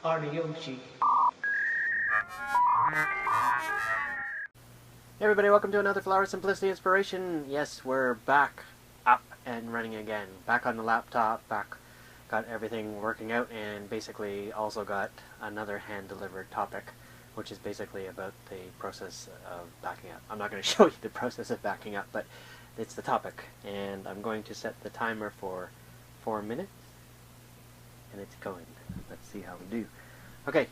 Ariyoshi. Hey everybody, welcome to another Flower Simplicity Inspiration. Yes, we're back up and running again. Back on the laptop, got everything working out, and basically also got another hand-delivered topic, which is basically about the process of backing up. I'm not going to show you the process of backing up, but it's the topic, and I'm going to set the timer for 4 minutes, and it's going. Let's see how we do. Okay,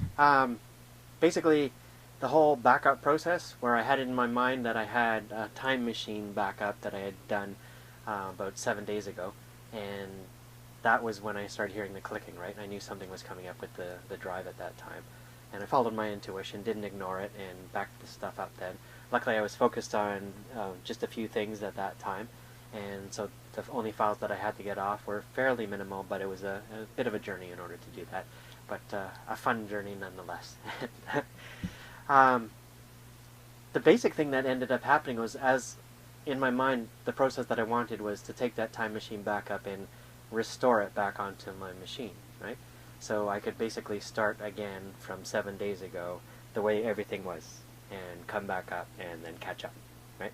basically the whole backup process, where I had it in my mind that I had a time machine backup that I had done about 7 days ago, and that was when I started hearing the clicking, right? I knew something was coming up with the drive at that time, and I followed my intuition, didn't ignore it, and backed the stuff up then. Luckily I was focused on just a few things at that time, and so the only files that I had to get off were fairly minimal, but it was a bit of a journey in order to do that, but a fun journey nonetheless. The basic thing that ended up happening was, as in my mind, the process that I wanted was to take that time machine back up and restore it back onto my machine, right? So I could basically start again from 7 days ago, the way everything was, and come back up and then catch up, right?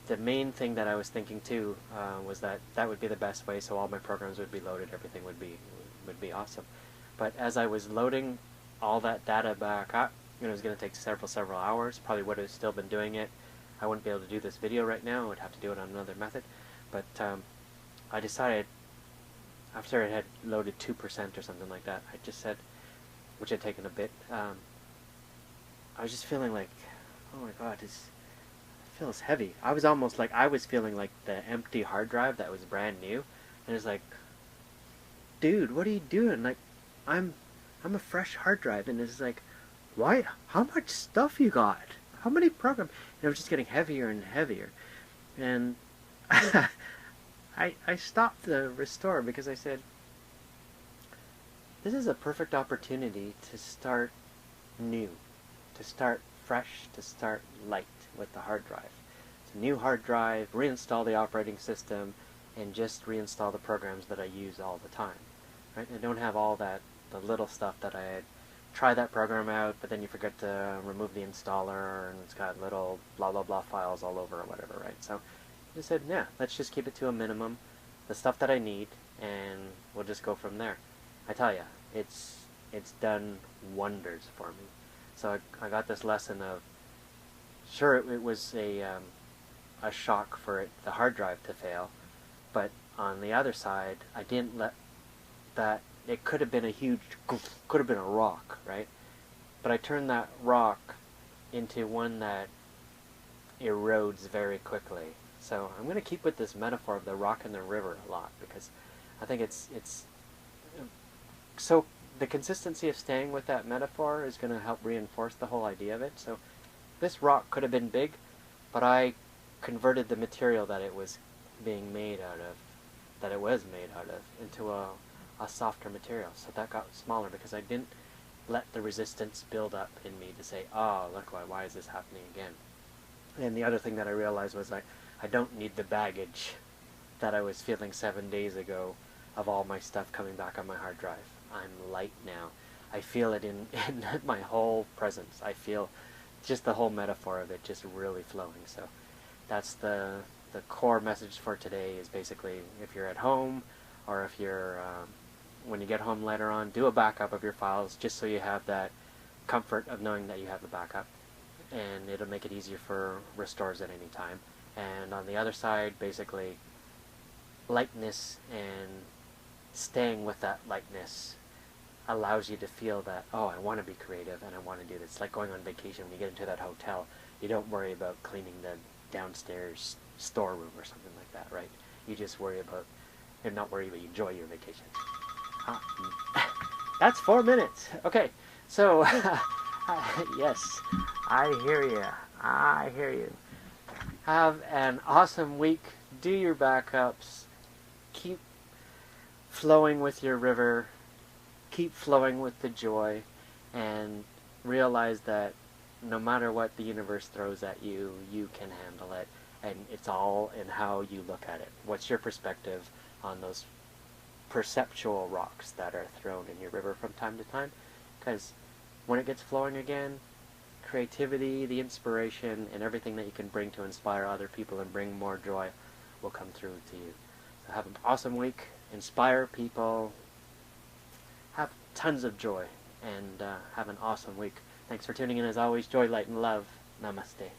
The main thing that I was thinking too was that would be the best way, so all my programs would be loaded, everything would be awesome. But as I was loading all that data back up, it was going to take several hours. Probably would have still been doing it. I wouldn't be able to do this video right now. I would have to do it on another method. But I decided, after it had loaded 2% or something like that, I just said, which had taken a bit, I was just feeling like, oh my god, it feels heavy. I was almost like, I was feeling like the empty hard drive that was brand new. And it's like, dude, what are you doing? Like, I'm a fresh hard drive, and it's like, why? How much stuff you got? How many programs? And it was just getting heavier and heavier, and I stopped the restore because I said, this is a perfect opportunity to start new, to start fresh, to start light with the hard drive. It's a new hard drive, reinstall the operating system, and just reinstall the programs that I use all the time. Right? I don't have all that, the little stuff that I had tried that program out, but then you forget to remove the installer, and it's got little blah blah blah files all over or whatever, right? So I just said, yeah, let's just keep it to a minimum, the stuff that I need, and we'll just go from there. I tell you, it's done wonders for me. So I got this lesson of, sure, it was a shock for the hard drive to fail, but on the other side, I didn't let that, it could have been a huge, could have been a rock, right? But I turned that rock into one that erodes very quickly. So I'm going to keep with this metaphor of the rock in the river a lot, because I think it's so the consistency of staying with that metaphor is going to help reinforce the whole idea of it. So this rock could have been big, but I converted the material that it was being made out of, into a softer material. So that got smaller because I didn't let the resistance build up in me to say, oh, look, why is this happening again? And the other thing that I realized was I don't need the baggage that I was feeling 7 days ago of all my stuff coming back on my hard drive. I'm light now. I feel it in my whole presence. I feel just the whole metaphor of it just really flowing. So that's the core message for today, is basically, if you're at home, or if you're when you get home later on, do a backup of your files, just so you have that comfort of knowing that you have the backup, and it'll make it easier for restores at any time. And on the other side, basically, lightness and staying with that lightness allows you to feel that, oh, I want to be creative and I want to do this. It's like going on vacation. When you get into that hotel, you don't worry about cleaning the downstairs storeroom or something like that, right? You just worry about, you're not worried, but you enjoy your vacation. That's 4 minutes. Okay, so yes, I hear you. I hear you. Have an awesome week. Do your backups. Keep flowing with your river. Keep flowing with the joy, and realize that no matter what the universe throws at you, you can handle it, and it's all in how you look at it. What's your perspective on those perceptual rocks that are thrown in your river from time to time, because when it gets flowing again, creativity, the inspiration, and everything that you can bring to inspire other people and bring more joy will come through to you. So have an awesome week, inspire people, have tons of joy, and have an awesome week. Thanks for tuning in as always. Joy, light, and love. Namaste.